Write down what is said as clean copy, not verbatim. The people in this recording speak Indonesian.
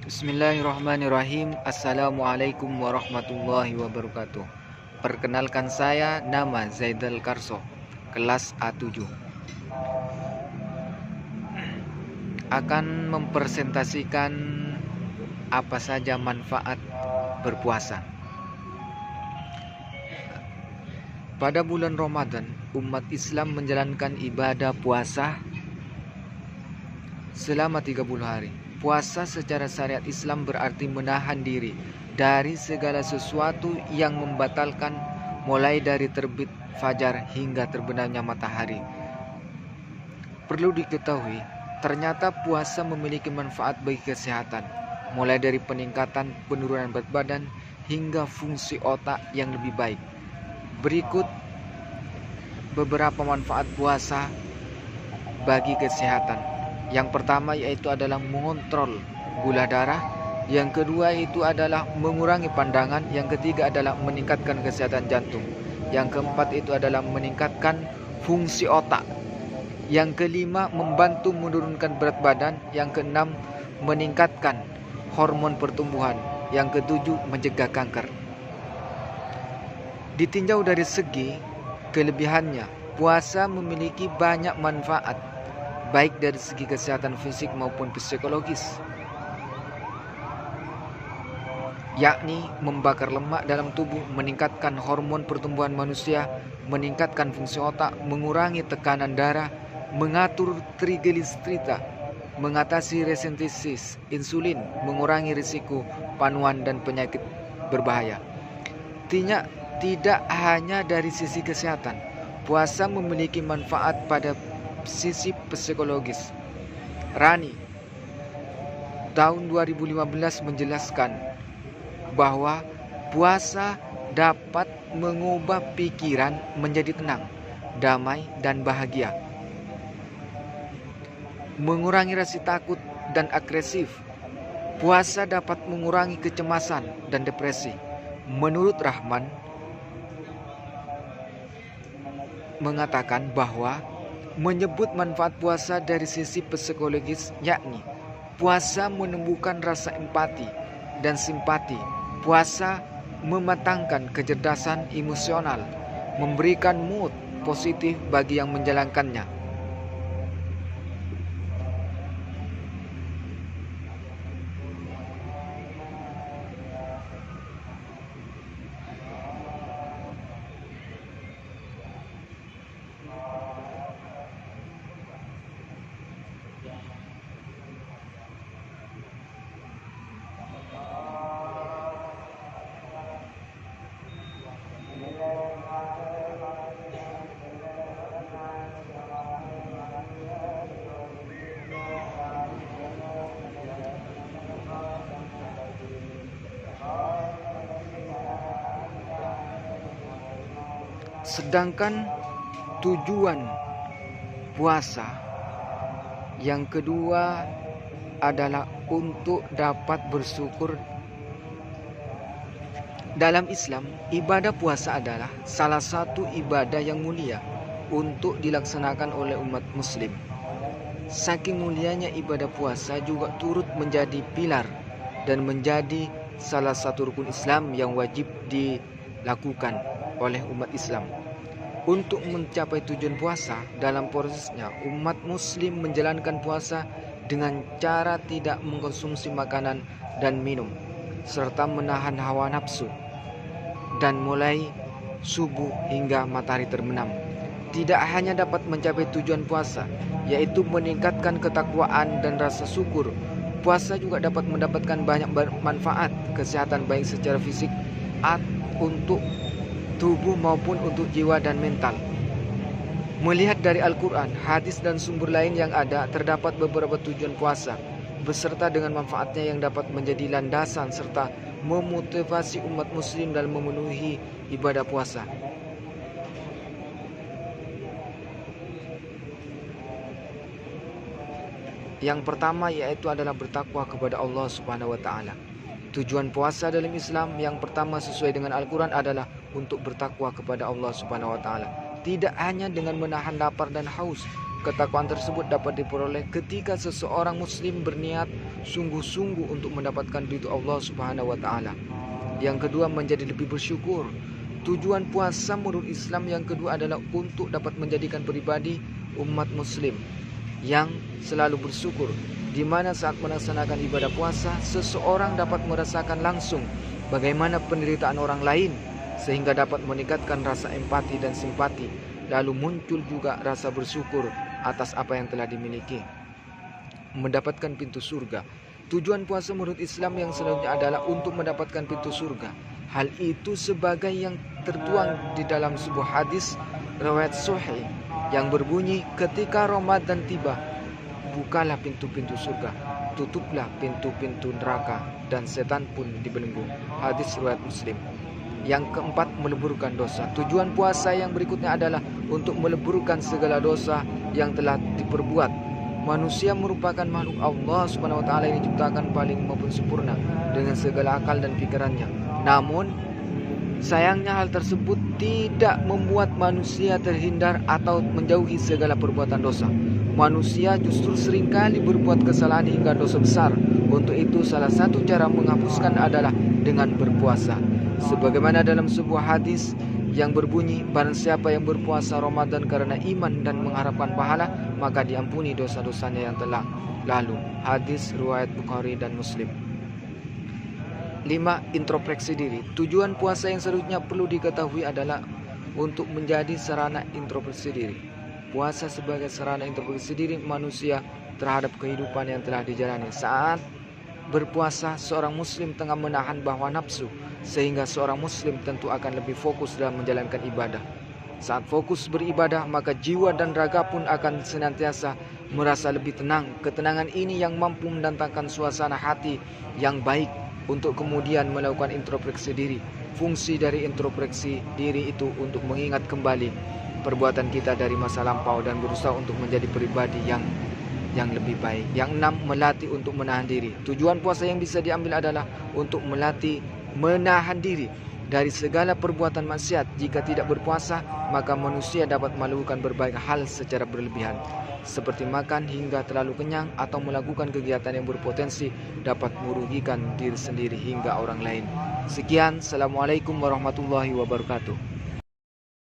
Bismillahirrahmanirrahim. Assalamualaikum warahmatullahi wabarakatuh. Perkenalkan, saya nama Zaidal Karso, kelas A7. Akan mempresentasikan apa saja manfaat berpuasa. Pada bulan Ramadan, umat Islam menjalankan ibadah puasa selama 30 hari. Puasa secara syariat Islam berarti menahan diri dari segala sesuatu yang membatalkan, mulai dari terbit fajar hingga terbenamnya matahari. Perlu diketahui, ternyata puasa memiliki manfaat bagi kesehatan, mulai dari peningkatan penurunan berat badan hingga fungsi otak yang lebih baik. Berikut beberapa manfaat puasa bagi kesehatan. Yang pertama yaitu adalah mengontrol gula darah. Yang kedua itu adalah mengurangi pandangan. Yang ketiga adalah meningkatkan kesehatan jantung. Yang keempat itu adalah meningkatkan fungsi otak. Yang kelima membantu menurunkan berat badan. Yang keenam meningkatkan hormon pertumbuhan. Yang ketujuh mencegah kanker. Ditinjau dari segi kelebihannya, puasa memiliki banyak manfaat, baik dari segi kesehatan fisik maupun psikologis, yakni membakar lemak dalam tubuh, meningkatkan hormon pertumbuhan manusia, meningkatkan fungsi otak, mengurangi tekanan darah, mengatur trigliserida, mengatasi resistensi insulin, mengurangi risiko panuan dan penyakit berbahaya. Tidak hanya dari sisi kesehatan, puasa memiliki manfaat pada sisi psikologis. Rani tahun 2015 menjelaskan bahwa puasa dapat mengubah pikiran menjadi tenang, damai, dan bahagia, mengurangi rasa takut dan agresif. Puasa dapat mengurangi kecemasan dan depresi. Menurut Rahman mengatakan bahwa menyebut manfaat puasa dari sisi psikologis, yakni puasa menumbuhkan rasa empati dan simpati. Puasa mematangkan kecerdasan emosional, memberikan mood positif bagi yang menjalankannya. Sedangkan tujuan puasa yang kedua adalah untuk dapat bersyukur. Dalam Islam, ibadah puasa adalah salah satu ibadah yang mulia untuk dilaksanakan oleh umat muslim. Saking mulianya ibadah puasa juga turut menjadi pilar dan menjadi salah satu rukun Islam yang wajib dilakukan oleh umat Islam. Untuk mencapai tujuan puasa, dalam prosesnya umat muslim menjalankan puasa dengan cara tidak mengkonsumsi makanan dan minum, serta menahan hawa nafsu, dan mulai subuh hingga matahari terbenam. Tidak hanya dapat mencapai tujuan puasa, yaitu meningkatkan ketakwaan dan rasa syukur, puasa juga dapat mendapatkan banyak manfaat kesehatan, baik secara fisik untuk tubuh maupun untuk jiwa dan mental. Melihat dari Al-Quran, hadis, dan sumber lain yang ada, terdapat beberapa tujuan puasa beserta dengan manfaatnya yang dapat menjadi landasan serta memotivasi umat muslim dalam memenuhi ibadah puasa. Yang pertama yaitu adalah bertakwa kepada Allah Subhanahu wa taala. Tujuan puasa dalam Islam yang pertama sesuai dengan Al-Quran adalah untuk bertakwa kepada Allah Subhanahu wa taala. Tidak hanya dengan menahan lapar dan haus, Ketakwaan tersebut dapat diperoleh ketika seseorang muslim berniat sungguh-sungguh untuk mendapatkan ridho Allah Subhanahu wa taala. Yang kedua, menjadi lebih bersyukur. Tujuan puasa menurut Islam yang kedua adalah untuk dapat menjadikan pribadi umat muslim yang selalu bersyukur, di mana saat melaksanakan ibadah puasa seseorang dapat merasakan langsung bagaimana penderitaan orang lain sehingga dapat meningkatkan rasa empati dan simpati, lalu muncul juga rasa bersyukur atas apa yang telah dimiliki, mendapatkan pintu surga. Tujuan puasa menurut Islam yang selanjutnya adalah untuk mendapatkan pintu surga. Hal itu sebagai yang tertuang di dalam sebuah hadis riwayat Sahih yang berbunyi, ketika Ramadan tiba, bukalah pintu-pintu surga, tutuplah pintu-pintu neraka, dan setan pun dibelenggu. Hadis riwayat Muslim. Yang keempat, meleburkan dosa. Tujuan puasa yang berikutnya adalah untuk meleburkan segala dosa yang telah diperbuat. Manusia merupakan makhluk Allah Subhanahu wa taala yang diciptakan paling maupun sempurna dengan segala akal dan pikirannya. Namun sayangnya hal tersebut tidak membuat manusia terhindar atau menjauhi segala perbuatan dosa. Manusia justru seringkali berbuat kesalahan hingga dosa besar. Untuk itu salah satu cara menghapuskan adalah dengan berpuasa. Sebagaimana dalam sebuah hadis yang berbunyi, barang siapa yang berpuasa Ramadan karena iman dan mengharapkan pahala, maka diampuni dosa-dosanya yang telah lalu. Hadis riwayat Bukhari dan Muslim. 5. Introspeksi diri. Tujuan puasa yang selanjutnya perlu diketahui adalah untuk menjadi sarana introspeksi diri. Puasa sebagai sarana introspeksi diri manusia terhadap kehidupan yang telah dijalani. Saat berpuasa, seorang muslim tengah menahan bahwa nafsu, sehingga seorang muslim tentu akan lebih fokus dalam menjalankan ibadah. Saat fokus beribadah, maka jiwa dan raga pun akan senantiasa merasa lebih tenang. Ketenangan ini yang mampu mendatangkan suasana hati yang baik untuk kemudian melakukan introspeksi diri. Fungsi dari introspeksi diri itu untuk mengingat kembali perbuatan kita dari masa lampau dan berusaha untuk menjadi pribadi yang lebih baik. Yang 6, melatih untuk menahan diri. Tujuan puasa yang bisa diambil adalah untuk melatih menahan diri dari segala perbuatan maksiat. Jika tidak berpuasa, maka manusia dapat melakukan berbagai hal secara berlebihan, seperti makan hingga terlalu kenyang atau melakukan kegiatan yang berpotensi dapat merugikan diri sendiri hingga orang lain. Sekian, Assalamualaikum warahmatullahi wabarakatuh.